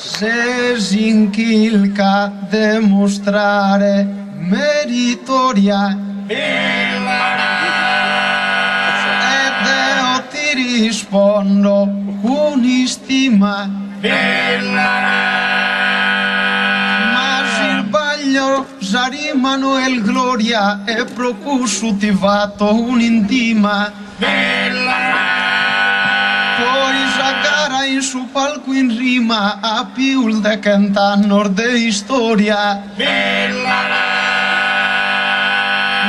Se s'inchilca dimostrare meritoria ed io ti rispondo con stima, ma sbaglio Sari Manuel Gloria e procusso ti fatto un'intima. Poi Sagara in su palco in rima a più de cantano de storia.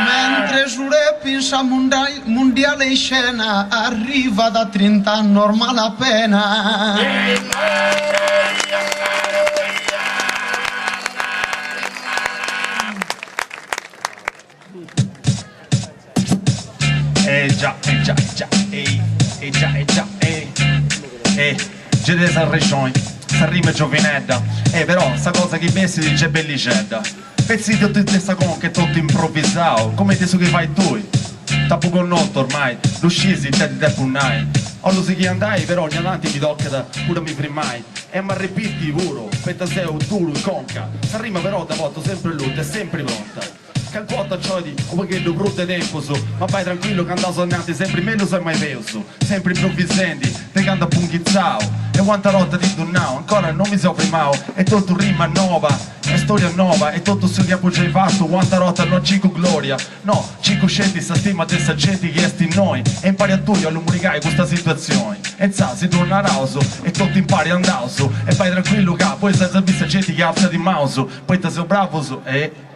Mentre su repinsa mondiale in scena arriva da 30 anni ormai la pena. Gede San Regione, San Rime Giovinedda, però sta cosa che mi si dice bellicedda. Pezzi di tutti questa con che tutto improvvisato, come te so che fai tu? Tappo con notto ormai, l'uscisi te di te punnai. O lo si che andai, però ogni avanti mi tocca da pure mi primai. E ma ripeti puro, petaseo duro in conca. San Rima però da voto sempre lui, è sempre pronta. Calcota ciò di o perché lo brutto tempo su, ma vai tranquillo che andavo sonnante sempre meno sai mai peso, sempre improvvisendi, te canta punchizzao, e quanta rotta di donnao, ancora non mi so primao, e tutto rima nuova, e storia nuova, e tutto su che ho già fatto, quanta rotta non cico gloria, no, cico scendi sta stima di saggetti che esti in noi, e impari a tu io all'umuricare questa situazione, e sa si torna a rauso, e tutto impari a andauso, e vai tranquillo che poi sai sapere saggetti che alza di mouse, poi te sei bravo su, e...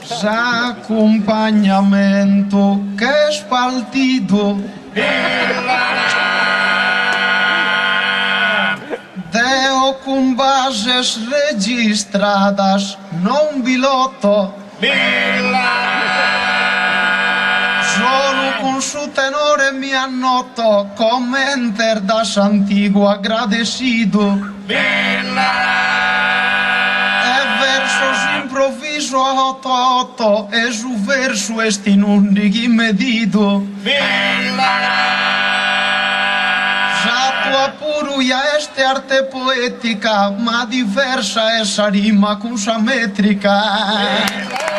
S'accompagnamento che spaltito Deo con bases registradas non bilotto solo con su tenore mi annoto come enter das antiguo agradecido e versos improvviso a 8 e su verso esti nundighi medido Zato apuro ya este arte poetica ma diversa essa rima con sa metrica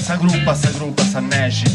Sta gruppa, Sannegi,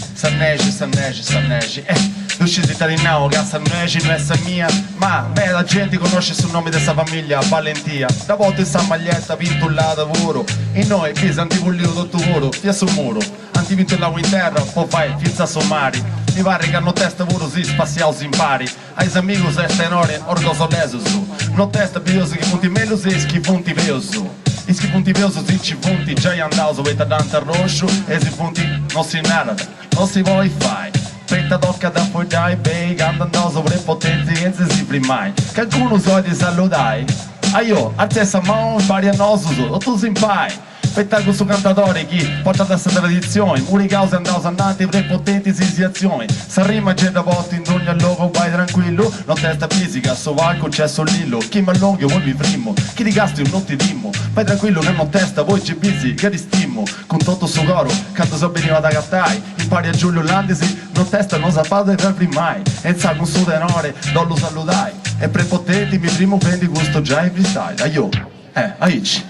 tu scesi italiano che Sannegi non è sa mia, ma beh la gente conosce sul nome dessa famiglia, Valentia, da volte sta maglietta vinto un lavoro, e noi pesa antivullio tutto volo, via sul muro, antivinto il in terra, poi vai, finza sommari, mi pare che hanno testa voro si spaziao si impari, ai amigos esta enorme orgoso leso su, non testa bioso che punti meglio se schifunti veo su. E se punti veoso se ci punti già andavo su veta dante rosso e se punti non si nada, non si vuoi fai. Petta tocca da poi dai bei andando sopra potenze e se si primai. Che alcuno so di saludai. Aio, a te sa mão impari a nosso o tu si impai. Petta questo cantatore chi porta da questa tradizione, muri cause andavo andante prepotenti sensazioni. Sa rima c'è da volte in ogni luogo vai tranquillo, non testa fisica, so valco c'è solillo. Chi mi allunghi vuoi mi primo, chi di gasti non ti dimmo. Vai tranquillo che non testa, voi ci bisi, che ti stimo. Con tutto su coro, canto so veniva da cattai. Impari a Giulio Landesi, non testa, non sapate per mai. E sa con suo tenore, non lo saludai. E prepotenti mi primo prendi gusto già in freestyle. Aio, aici.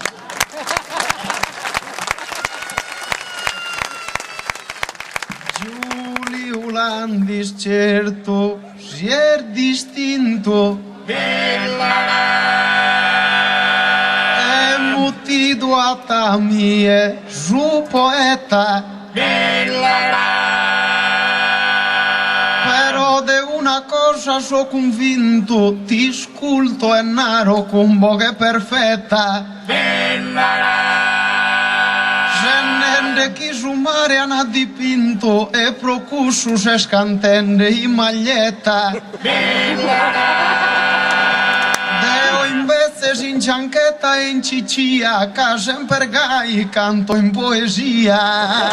Landis certo si è distinto emutido a tamie su poeta però de una cosa so convinto ti sculto e naro con voce perfetta chi su mare hanno dipinto e procusso se scantende in maglietta Deo invece in cianchetta e in ciccia che sempre gai canto in poesia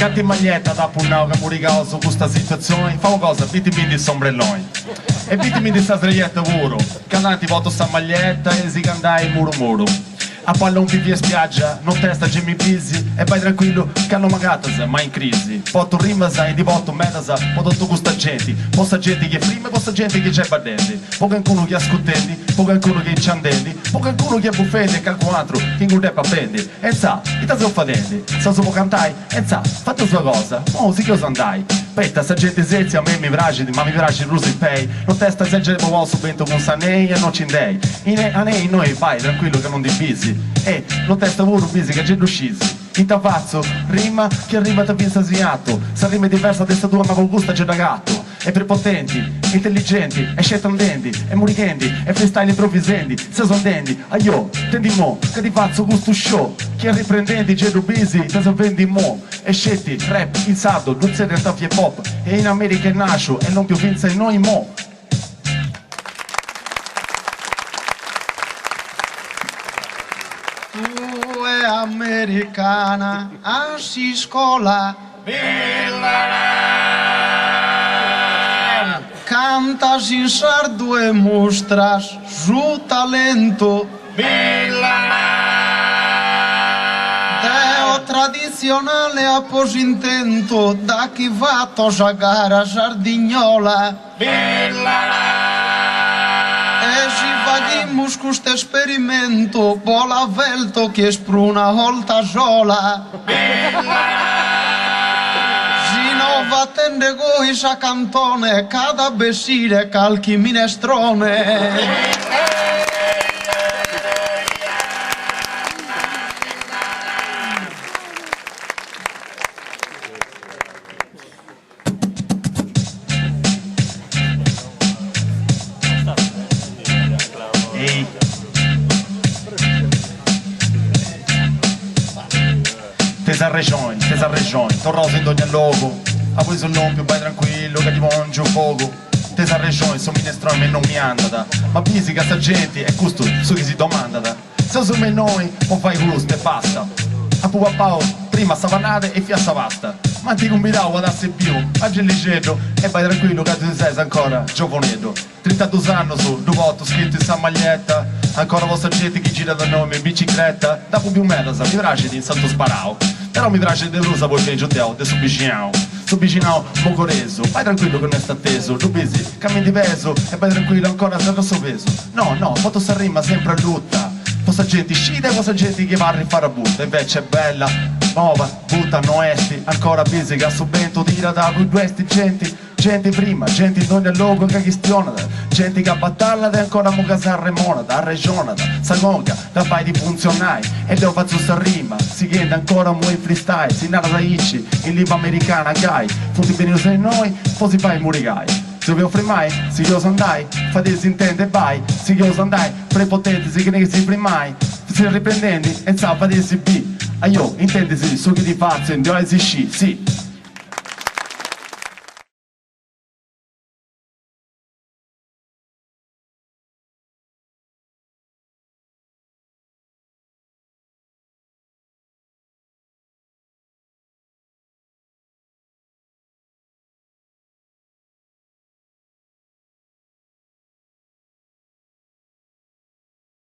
Canti in maglietta da punnao che muricao su questa situazione. Fa una cosa, vitimi di sombrelloni. E vitimi di sta sdraietta puro. Cantanti voto sta maglietta e si candai muro muro. A palla un pipì e spiaggia, non testa Jimmy Busy. E vai tranquillo che hanno magatasa, ma in crisi. Potto rimasa e di potto metasa, potto questa gente. Possa gente che frima e possa gente che c'è battenti. Poco ancora che ascoltendi, poco ancora che ciandendi, poco ancora che buffendi e qualcun altro che non deve appendi. E sa, i taso fadendi, sa solo cantai, e sa, fate sua cosa, oh si cosa andai. Petta, sta gente sezia, a me mi vragidi, ma mi vragidi rusi pay. Non testa se gente buono subento con sanei e non cindei. A nei noi vai tranquillo che non divisi. E non testa pure bisi che gente uscisi. In tavazzo, rima che arriva da pensa asiato. Sa rima è diversa testa tua ma con gusto c'è da gatto. E prepotenti, intelligenti, e scettandenti, e murichendi, e freestyle improvvisendi, se sondendi, aio, tendi mo, che ti faccio gusto show, che riprendenti, gedo busy, te se vendi mo, e scetti, rap, in sardo, non siete taffi e pop, e in America è nascio, e non più vinza in noi mo. Tu è americana, ansi scola, cantas in sardo e mostras su talento. Deo tradizionale a pos intento da chi va a giocare sardignola. E si facciamo questo esperimento, bola velto che spruna volta sola. Va tende goi sa cantone, cada besire calchi minestrone. Ehi. Tesa regione, torroso in ogni luogo. A voi sul non più vai tranquillo che ti mangio poco. Tesa regione, sono minestrone e non mi andata. Ma fisica sta gente è questo su chi si domanda. Se assume noi, o fai gusto e basta. A pupa pao, prima savanate e fiassa vasta. Ma ti combinavo ad assi più, oggi leggero. E vai tranquillo che tu sei ancora giovanetto. 32 anni su, 2 scritto in sta maglietta. Ancora vostra gente che gira da noi in bicicletta. Dopo più metà, mi piace di in santo sparao. Però mi piace di rusa poi veggio te, adesso vicino. Sto vicino poco reso, vai tranquillo che non sta atteso. Tu busy, cammini di peso e vai tranquillo ancora senza sto peso. No, quando sta rima sempre a lutta. Questa gente scida e questa gente che va a rifare a butta. Invece è bella, nuova, butta, noesti. Ancora busy che a subento tira da quei questi gente. Gente prima, gente in ogni luogo che questionata. Gente che battaglia e ancora mo che si arremonata, arregionata. Sagonga, la fai di funzionare. E devo fare sta rima, si chiede ancora mo in freestyle. Si narra da Ichi, in lingua americana, gai. Tutti bene sei noi, poi si fa i murigai. Se vi offri mai, si chiusa andai, fate si intende vai. Si chiusa andai, prepotenti, si che si primai. Si riprendenti, e sa fate si bi. Aio, intendesi, su che ti faccio, in dio si sci, sì.